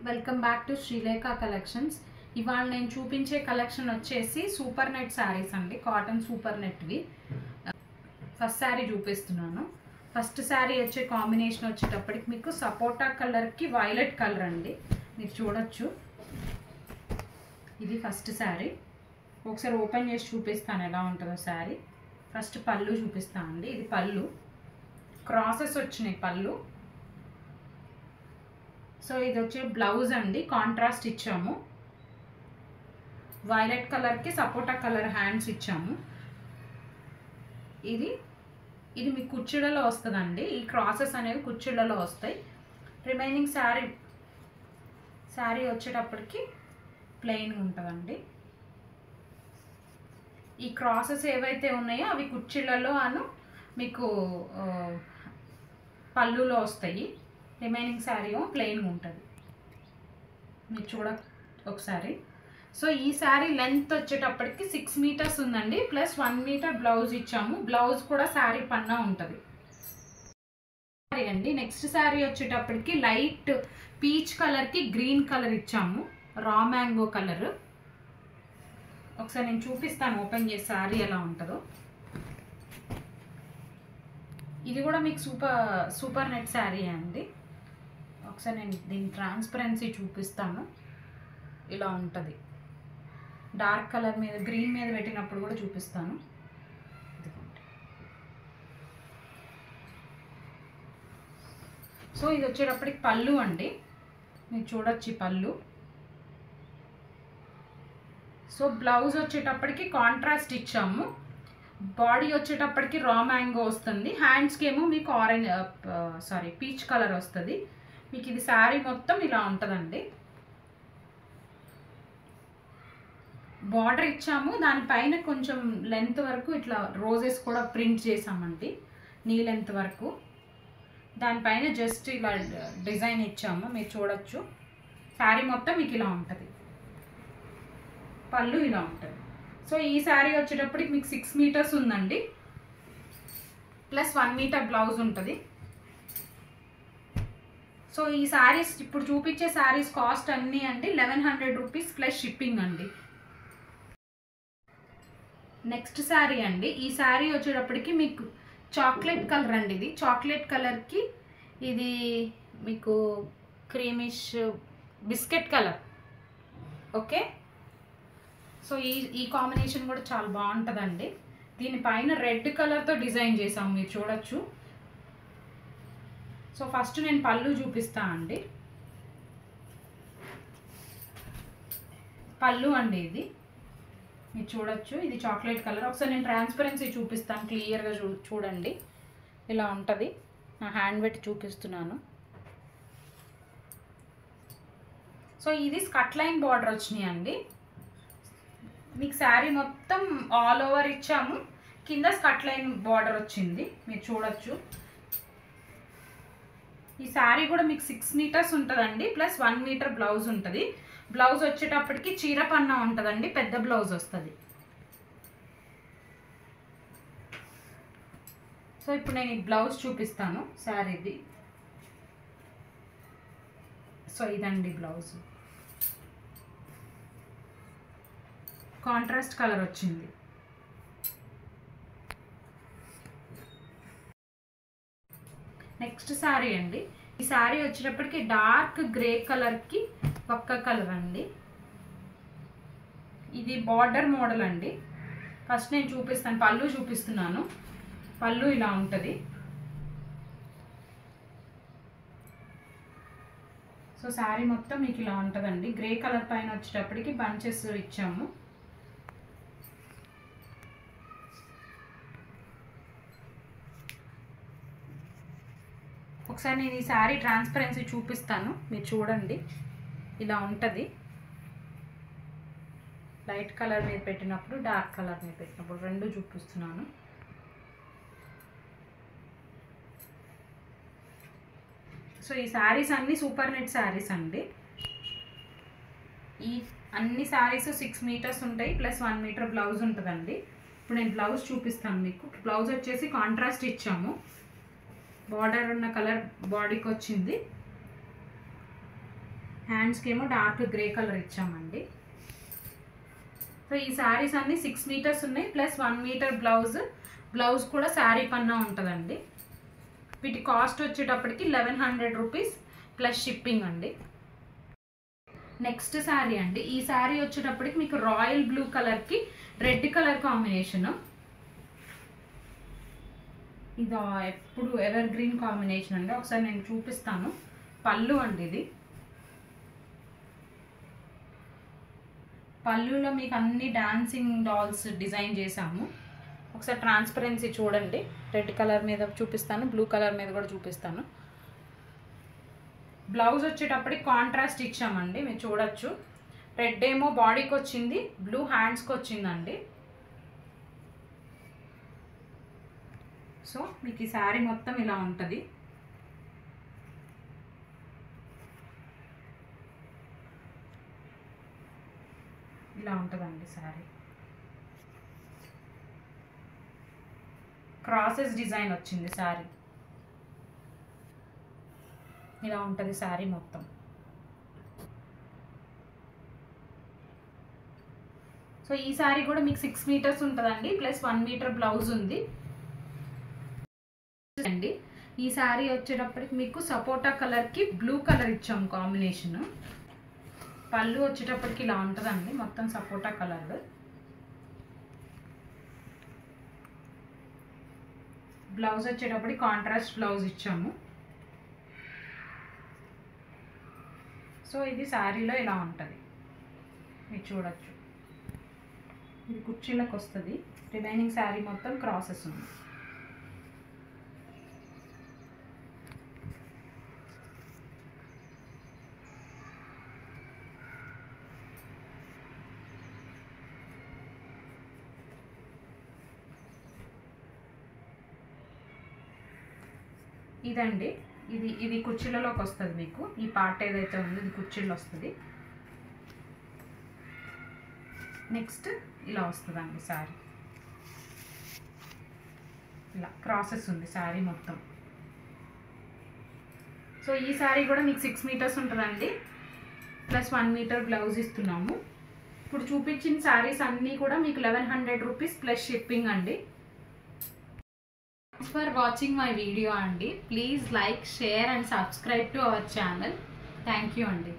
Welcome back to Srilekha collections. ఇవాళ నేను చూపించే కలెక్షన్ వచ్చేసి సూపర్ నెట్ శారీస్ అండి, కాటన్ సూపర్ నెట్వి. ఫస్ట్ శారీ చూపిస్తున్నాను. ఫస్ట్ శారీ వచ్చే కాంబినేషన్ వచ్చేటప్పటికి మీకు సపోటా కలర్కి వైలెట్ కలర్ అండి, మీరు చూడొచ్చు. ఇది ఫస్ట్ శారీ. ఒకసారి ఓపెన్ చేసి చూపిస్తాను ఎలా ఉంటుందో శారీ. ఫస్ట్ పళ్ళు చూపిస్తాను అండి. ఇది పళ్ళు, క్రాసెస్ వచ్చినాయి పళ్ళు. సో ఇది వచ్చే బ్లౌజ్ అండి, కాంట్రాస్ట్ ఇచ్చాము. వైలెట్ కలర్కి సపోటా కలర్ హ్యాండ్స్ ఇచ్చాము. ఇది మీ కుర్చీలలో వస్తుందండి. ఈ క్రాసెస్ అనేవి కుర్చీలలో వస్తాయి. రిమైనింగ్ శారీ వచ్చేటప్పటికి ప్లెయిన్ ఉంటుందండి. ఈ క్రాసెస్ ఏవైతే ఉన్నాయో అవి కుర్చీలలో మీకు పళ్ళులో వస్తాయి. రిమైనింగ్ శారీ ప్లెయిన్గా ఉంటుంది, మీరు చూడ ఒకసారి. సో ఈ శారీ లెంత్ వచ్చేటప్పటికి 6 మీటర్స్ ఉందండి, ప్లస్ 1 మీటర్ బ్లౌజ్ ఇచ్చాము. బ్లౌజ్ కూడా శారీ పన్నా ఉంటుంది అండి. నెక్స్ట్ శారీ వచ్చేటప్పటికి లైట్ పీచ్ కలర్కి గ్రీన్ కలర్ ఇచ్చాము, రా మ్యాంగో కలర్. ఒకసారి నేను చూపిస్తాను ఓపెన్ చేసి శారీ ఎలా ఉంటుందో. ఇది కూడా మీకు సూపర్ నెట్ శారీ అండి. ఒకసారి నేను దీని ట్రాన్స్పరెన్సీ చూపిస్తాను. ఇలా ఉంటుంది. డార్క్ కలర్ మీద గ్రీన్ మీద పెట్టినప్పుడు కూడా చూపిస్తాను. సో ఇది వచ్చేటప్పటికి పళ్ళు అండి, మీరు చూడొచ్చు పళ్ళు. సో బ్లౌజ్ వచ్చేటప్పటికి కాంట్రాస్ట్ ఇచ్చాము. బాడీ వచ్చేటప్పటికి రా మ్యాంగో వస్తుంది. హ్యాండ్స్కి ఏమో మీకు పీచ్ కలర్ వస్తుంది. మీకు ఇది శారీ మొత్తం ఇలా ఉంటుందండి. బార్డర్ ఇచ్చాము, దానిపైన కొంచెం లెంత్ వరకు ఇట్లా రోజెస్ కూడా ప్రింట్ చేసామండి, నీ లెంత్ వరకు. దానిపైన జస్ట్ ఇలా డిజైన్ ఇచ్చాము, మీరు చూడొచ్చు. శారీ మొత్తం మీకు ఇలా ఉంటుంది, పళ్ళు ఇలా ఉంటుంది. సో ఈ శారీ వచ్చేటప్పటికి మీకు 6 మీటర్స్ ఉందండి, ప్లస్ 1 మీటర్ బ్లౌజ్ ఉంటుంది. సో ఈ శారీస్ ఇప్పుడు చూపించే శారీస్ కాస్ట్ అన్నీ అండి 1100 రూపీస్ ప్లస్ షిప్పింగ్ అండి. నెక్స్ట్ శారీ అండి. ఈ శారీ వచ్చేటప్పటికి మీకు చాక్లెట్ కలర్ అండి. ఇది చాక్లెట్ కలర్కి ఇది మీకు creamish biscuit colour. Okay, so ఈ కాంబినేషన్ కూడా చాలా బాగుంటుందండి. దీనిపైన రెడ్ కలర్తో డిజైన్ చేసాము, మీరు చూడొచ్చు. సో ఫస్ట్ నేను పళ్ళు చూపిస్తాను అండి. పళ్ళు అండి ఇది, మీరు చూడొచ్చు. ఇది చాక్లెట్ కలర్. ఒకసారి నేను ట్రాన్స్పరెన్సీ చూపిస్తాను, క్లియర్గా చూడండి. ఇలా ఉంటుంది. నా హ్యాండ్ పెట్టి చూపిస్తున్నాను. సో ఇది స్కట్ లైన్ బార్డర్ వచ్చినాయి అండి. మీకు శారీ మొత్తం ఆల్ ఓవర్ ఇచ్చాము, కింద స్కట్ లైన్ బార్డర్ వచ్చింది, మీరు చూడొచ్చు. ఈ శారీ కూడా మీకు 6 మీటర్స్ ఉంటుందండి, ప్లస్ 1 మీటర్ బ్లౌజ్ ఉంటుంది. బ్లౌజ్ వచ్చేటప్పటికి చీర పన్నా ఉంటుందండి, పెద్ద బ్లౌజ్ వస్తుంది. సో ఇప్పుడు నేను ఈ బ్లౌజ్ చూపిస్తాను శారీది. సో ఇదండి బ్లౌజ్, కాంట్రాస్ట్ కలర్ వచ్చింది. నెక్స్ట్ శారీ అండి. ఈ శారీ వచ్చేటప్పటికి డార్క్ గ్రే కలర్కి ఒక్క కలర్ అండి. ఇది బార్డర్ మోడల్ అండి. ఫస్ట్ నేను చూపిస్తాను, పళ్ళు చూపిస్తున్నాను. పళ్ళు ఇలా ఉంటుంది. సో శారీ మొత్తం మీకు ఇలా ఉంటుందండి. గ్రే కలర్ పైన వచ్చేటప్పటికి బంచెస్ ఇచ్చాము. ఒకసారి నేను ఈ శారీ ట్రాన్స్పరెన్సీ చూపిస్తాను, మీరు చూడండి. ఇలా ఉంటుంది. లైట్ కలర్ మీద పెట్టినప్పుడు, డార్క్ కలర్ మీద పెట్టినప్పుడు రెండు చూపిస్తున్నాను. సో ఈ శారీస్ అన్నీ సూపర్ నెట్ శారీస్ అండి. ఈ అన్ని శారీస్ 6 మీటర్స్ ఉంటాయి, ప్లస్ 1 మీటర్ బ్లౌజ్ ఉంటుందండి. ఇప్పుడు నేను బ్లౌజ్ చూపిస్తాను మీకు. బ్లౌజ్ వచ్చేసి కాంట్రాస్ట్ ఇచ్చాము, బార్డర్ ఉన్న కలర్ బాడీకి వచ్చింది. హ్యాండ్స్కి ఏమో డార్క్ గ్రే కలర్ ఇచ్చామండి. సో ఈ శారీస్ అన్నీ 6 మీటర్స్ ఉన్నాయి, ప్లస్ 1 మీటర్ బ్లౌజ్ కూడా శారీ పన్నా ఉంటుందండి. వీటి కాస్ట్ వచ్చేటప్పటికి 1100 రూపీస్ ప్లస్ షిప్పింగ్ అండి. నెక్స్ట్ శారీ అండి. ఈ శారీ వచ్చేటప్పటికి మీకు రాయల్ బ్లూ కలర్కి రెడ్ కలర్ కాంబినేషను. ఇది ఎప్పుడు ఎవర్ గ్రీన్ కాంబినేషన్ అండి. ఒకసారి నేను చూపిస్తాను. పళ్ళు అండి ఇది. పళ్ళులో మీకు అన్ని డాన్సింగ్ డాల్స్ డిజైన్ చేసాము. ఒకసారి ట్రాన్స్పరెన్సీ చూడండి. రెడ్ కలర్ మీద చూపిస్తాను, బ్లూ కలర్ మీద కూడా చూపిస్తాను. బ్లౌజ్ వచ్చేటప్పటికి కాంట్రాస్ట్ ఇచ్చామండి, మీరు చూడొచ్చు. రెడ్ ఏమో బాడీకి వచ్చింది, బ్లూ హ్యాండ్స్కి వచ్చిందండి. సో మీకు ఈ శారీ మొత్తం ఇలా ఉంటుంది. ఇలా ఉంటుందండి శారీ. క్రాసెస్ డిజైన్ వచ్చింది శారీ. ఇలా ఉంటుంది శారీ మొత్తం. సో ఈ శారీ కూడా మీకు 6 మీటర్స్ ఉంటుందండి, ప్లస్ 1 మీటర్ బ్లౌజ్ ఉంది అండి. ఈ శారీ వచ్చేటప్పటికి మీకు సపోటా కలర్కి బ్లూ కలర్ ఇచ్చాం కాంబినేషన్. పళ్ళు వచ్చేటప్పటికి ఇలా ఉంటుందండి, మొత్తం సపోటా కలర్. బ్లౌజ్ వచ్చేటప్పటికి కాంట్రాస్ట్ బ్లౌజ్ ఇచ్చాము. సో ఇది శారీలో ఇలా ఉంటుంది, మీరు చూడొచ్చు. ఇది కుర్చీలకు వస్తుంది. రిమైనింగ్ శారీ మొత్తం క్రాసెస్ ఉంది. ఇదండి, ఇది కుర్చీలలోకి వస్తుంది. మీకు ఈ పార్ట్ ఏదైతే ఉందో ఇది కుర్చీలో వస్తుంది. నెక్స్ట్ ఇలా వస్తుందండి శారీ. ఇలా క్రాసెస్ ఉంది శారీ మొత్తం. సో ఈ శారీ కూడా మీకు 6 మీటర్స్ ఉంటుందండి, ప్లస్ 1 మీటర్ బ్లౌజ్ ఇస్తున్నాము. ఇప్పుడు చూపించిన శారీస్ అన్నీ కూడా మీకు 1100 రూపీస్ ప్లస్ షిప్పింగ్ అండి. Thanks for watching my video అండి. Please like, share and subscribe to our channel. Thank you అండి.